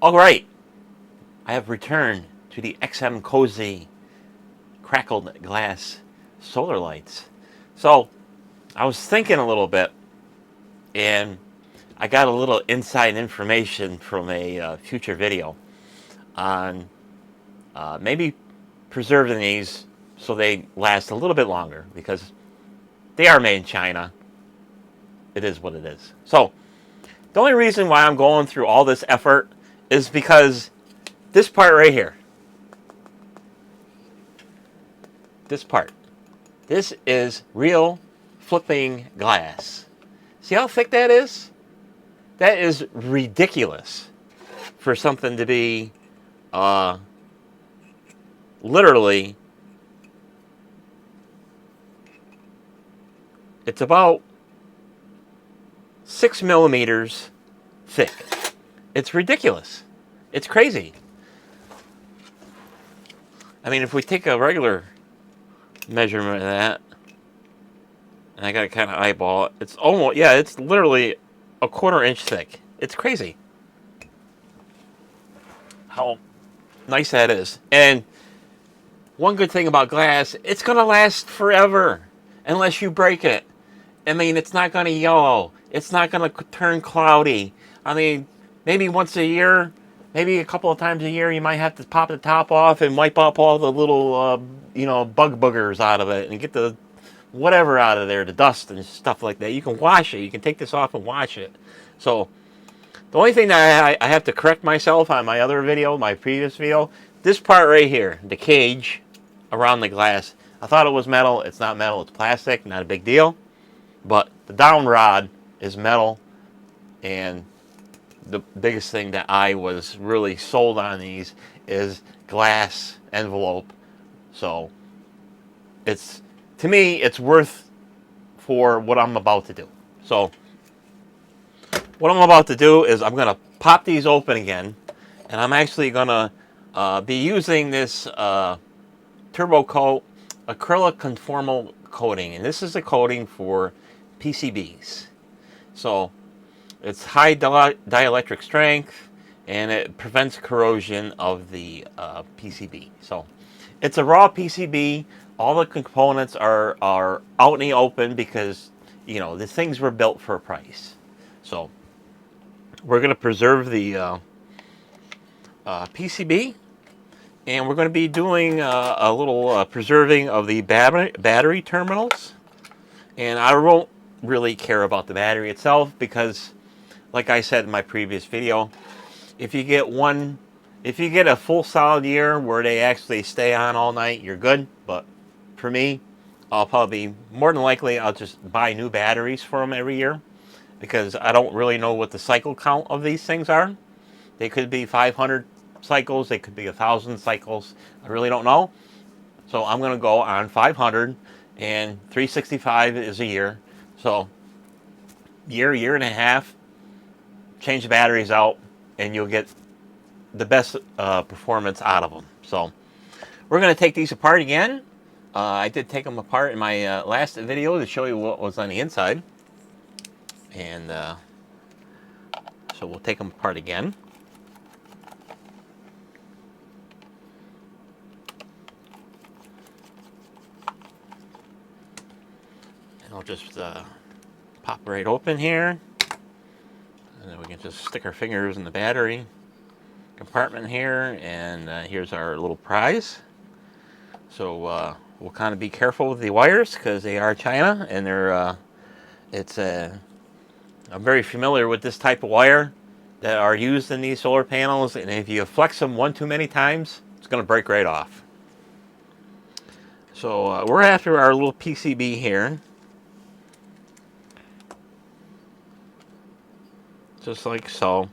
All right, I have returned to the XMCOSY crackled glass solar lights. So I was thinking a little bit, and I got a little inside information from a future video on maybe preserving these so they last a little bit longer, because they are made in China. It is what it is. So the only reason why I'm going through all this effort is because this part right here, this is real flipping glass. See how thick that is? That is ridiculous for something to be literally, it's about 6 millimeters thick. It's ridiculous. It's crazy. I mean, if we take a regular measurement of that, and I got to kind of eyeball it, it's almost, yeah, it's literally a 1/4 inch thick. It's crazy how nice that is. And one good thing about glass, it's going to last forever unless you break it. I mean, it's not going to yellow. It's not going to turn cloudy. I mean, maybe once a year, maybe a couple of times a year, you might have to pop the top off and wipe up all the little, bug boogers out of it and get the whatever out of there, the dust and stuff like that. You can wash it. You can take this off and wash it. So the only thing that I have to correct myself on my other video, my previous video, this part right here, the cage around the glass, I thought it was metal. It's not metal. It's plastic. Not a big deal. But the down rod is metal, and the biggest thing that I was really sold on these is glass envelope. So it's, to me, it's worth for what I'm about to do. So what I'm about to do is I'm going to pop these open again, and I'm actually going to be using this Turbo Coat acrylic conformal coating, and this is a coating for PCBs. So it's high dielectric strength, and it prevents corrosion of the PCB. So it's a raw PCB. All the components are out in the open because, the things were built for a price. So we're going to preserve the PCB, and we're going to be doing a little preserving of the battery terminals. And I won't really care about the battery itself because, like I said in my previous video, if you get a full solid year where they actually stay on all night, you're good. But for me, I'll probably, more than likely, I'll just buy new batteries for them every year, because I don't really know what the cycle count of these things are. They could be 500 cycles, they could be 1,000 cycles. I really don't know. So I'm going to go on 500, and 365 is a year. So year and a half, change the batteries out, and you'll get the best performance out of them. So we're going to take these apart again. I did take them apart in my last video to show you what was on the inside. And so we'll take them apart again. And I'll just pop right open here. And then we can just stick our fingers in the battery compartment here. And here's our little prize. So we'll kind of be careful with the wires because they are China, and they're I'm very familiar with this type of wire that are used in these solar panels, and if you flex them one too many times, it's going to break right off. So we're after our little PCB here, just like so.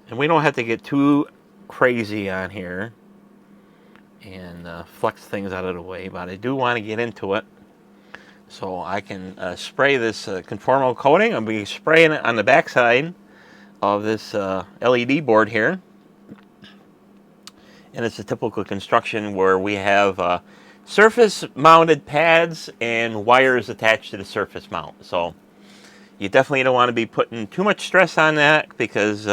And we don't have to get too crazy on here and flex things out of the way, but I do want to get into it. So I can spray this conformal coating. I'll be spraying it on the backside of this LED board here. And it's a typical construction where we have surface mounted pads and wires attached to the surface mount. So you definitely don't want to be putting too much stress on that, because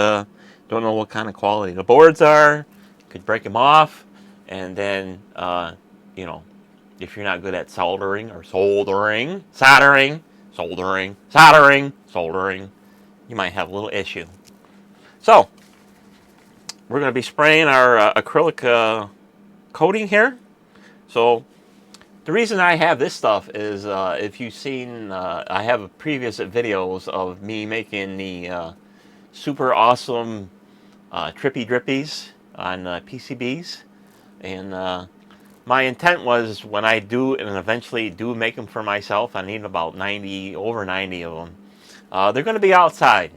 Don't know what kind of quality the boards are. Could break them off, and then you know, if you're not good at soldering, you might have a little issue. So we're going to be spraying our acrylic coating here. So the reason I have this stuff is if you've seen, I have previous videos of me making the super awesome trippy drippies on PCBs. And my intent was when I do and eventually do make them for myself, I need about 90, over 90 of them. They're going to be outside.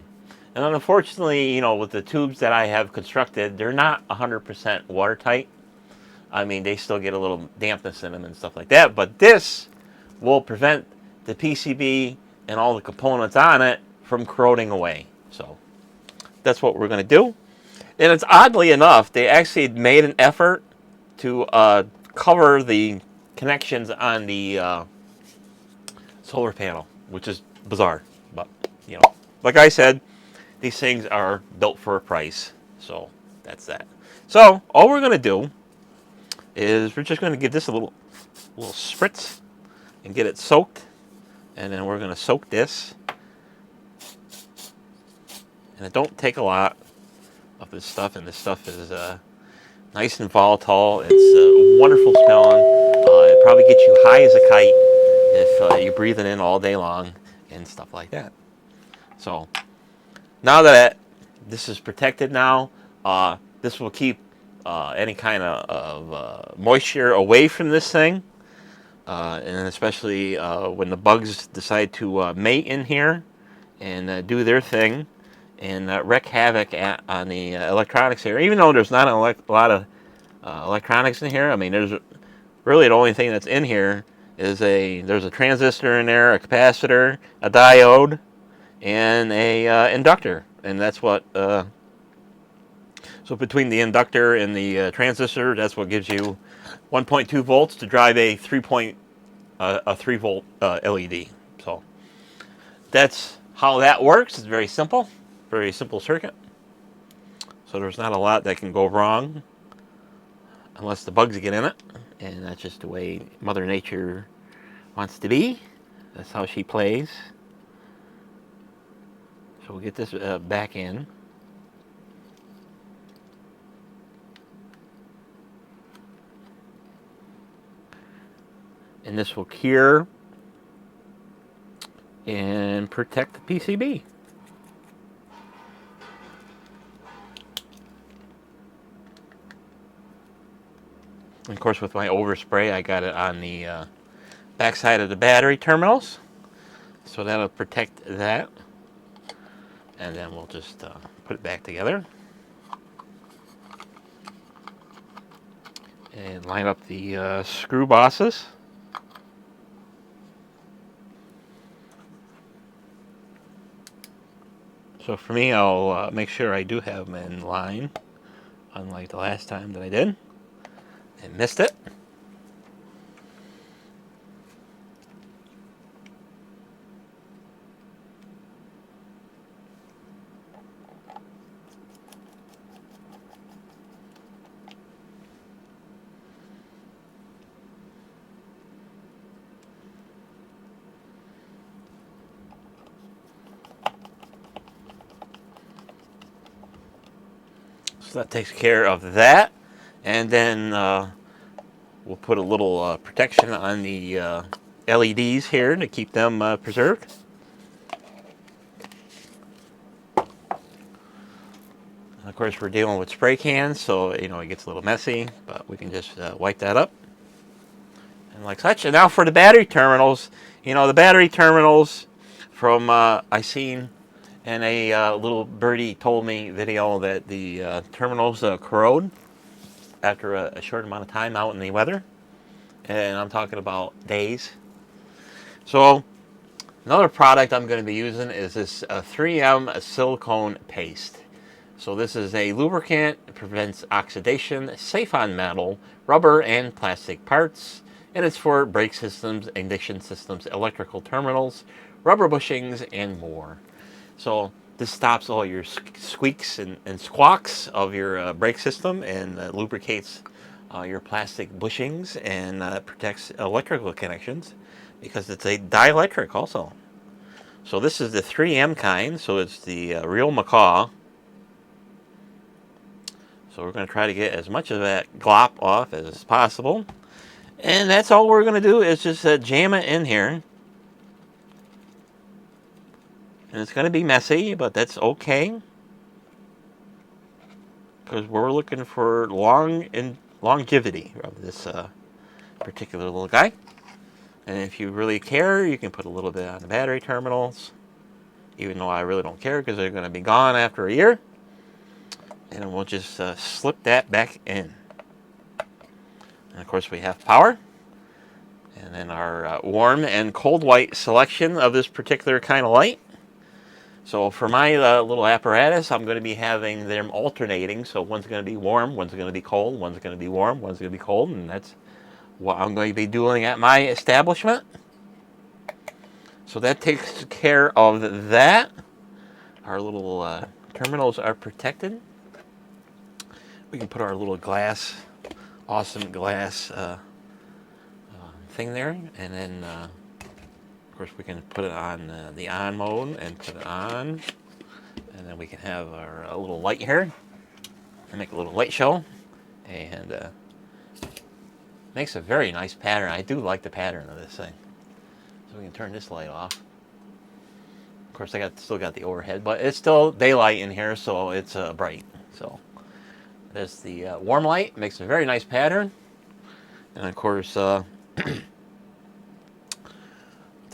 And unfortunately, you know, with the tubes that I have constructed, they're not 100% watertight. I mean, they still get a little dampness in them and stuff like that. But this will prevent the PCB and all the components on it from corroding away. So that's what we're going to do. And it's oddly enough, they actually made an effort to cover the connections on the solar panel, which is bizarre. But, you know, like I said, these things are built for a price. So that's that. So all we're going to do is we're just going to give this a little spritz and get it soaked. And then we're going to soak this. And it don't take a lot of this stuff. And this stuff is nice and volatile. It's wonderful smelling. It probably gets you high as a kite if you breathe it in all day long and stuff like that. So now that this is protected now, this will keep any kind of moisture away from this thing. And especially when the bugs decide to mate in here and do their thing and wreak havoc on the electronics here. Even though there's not a lot of electronics in here, I mean, there's really the only thing that's in here is there's a transistor in there, a capacitor, a diode, and a inductor. And that's what, so between the inductor and the transistor, that's what gives you 1.2 volts to drive a 3 volt LED. So that's how that works. It's very simple circuit. So there's not a lot that can go wrong unless the bugs get in it, and that's just the way Mother Nature wants to be. That's how she plays. So we'll get this back in. And this will cure and protect the PCB. And of course, with my overspray, I got it on the backside of the battery terminals. So that'll protect that. And then we'll just put it back together. And line up the screw bosses. So for me, I'll make sure I do have them in line, unlike the last time that I did and missed it. So that takes care of that. And then we'll put a little protection on the LEDs here to keep them preserved. And of course, we're dealing with spray cans, so it gets a little messy, but we can just wipe that up. And like such. And now for the battery terminals. The battery terminals from I seen in a little birdie told me video that the terminals corrode after a short amount of time out in the weather. And I'm talking about days. So another product I'm going to be using is this 3M silicone paste. So this is a lubricant. It prevents oxidation, safe on metal, rubber, and plastic parts. And it's for brake systems, ignition systems, electrical terminals, rubber bushings, and more. So This stops all your squeaks and squawks of your brake system, and lubricates your plastic bushings, and protects electrical connections because it's a dielectric also. So this is the 3M kind, so it's the real macaw. So we're going to try to get as much of that glop off as possible. And that's all we're going to do is just jam it in here. And it's going to be messy, but that's okay. Because we're looking for longevity of this particular little guy. And if you really care, you can put a little bit on the battery terminals. Even though I really don't care because they're going to be gone after a year. And we'll just slip that back in. And of course we have power. And then our warm and cold white selection of this particular kind of light. So for my little apparatus, I'm going to be having them alternating. So one's going to be warm, one's going to be cold, one's going to be warm, one's going to be cold. And that's what I'm going to be doing at my establishment. So that takes care of that. Our little terminals are protected. We can put our little glass, awesome glass thing there. And then, of course, we can put it on the on mode and put it on. And then we can have our little light here and make a little light show. And makes a very nice pattern. I do like the pattern of this thing. So we can turn this light off. Of course, I still got the overhead, but it's still daylight in here, so it's bright. So there's the warm light. Makes a very nice pattern. And of course, the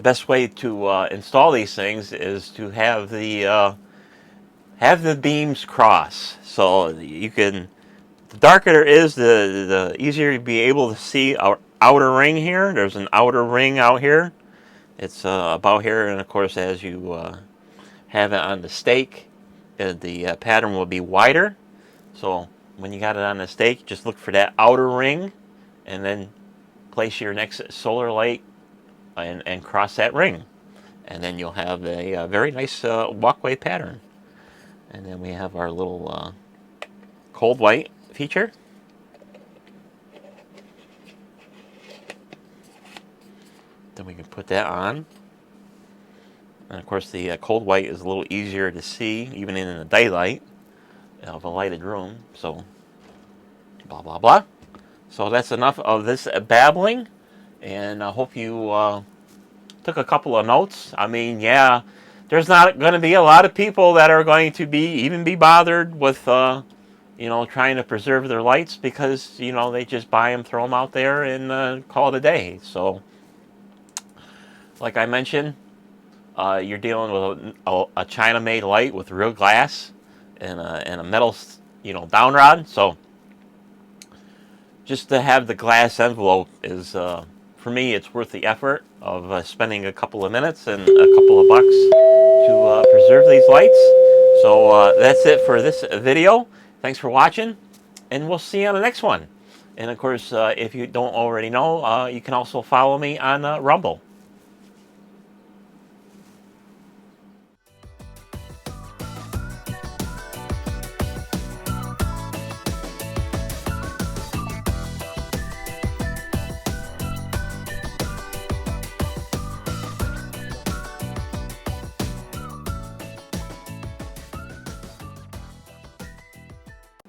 best way to install these things is to have the beams cross. So you can, the darker it is, the easier you'll be able to see our outer ring here. There's an outer ring out here. It's about here, and of course, as you have it on the stake, the pattern will be wider. So when you got it on the stake, just look for that outer ring, and then place your next solar light and cross that ring, and then you'll have a very nice walkway pattern. And then we have our little cold white feature. Then we can put that on. And of course the cold white is a little easier to see even in the daylight of a lighted room. So blah blah blah. So that's enough of this babbling, and I hope you took a couple of notes. I mean, yeah, there's not going to be a lot of people that are going to be bothered with trying to preserve their lights, because they just buy them, throw them out there, and call it a day. So like I mentioned, you're dealing with a China-made light with real glass and a metal, down rod. So just to have the glass envelope is, for me, it's worth the effort of spending a couple of minutes and a couple of bucks to preserve these lights. So that's it for this video. Thanks for watching, and we'll see you on the next one. And of course, if you don't already know, you can also follow me on Rumble.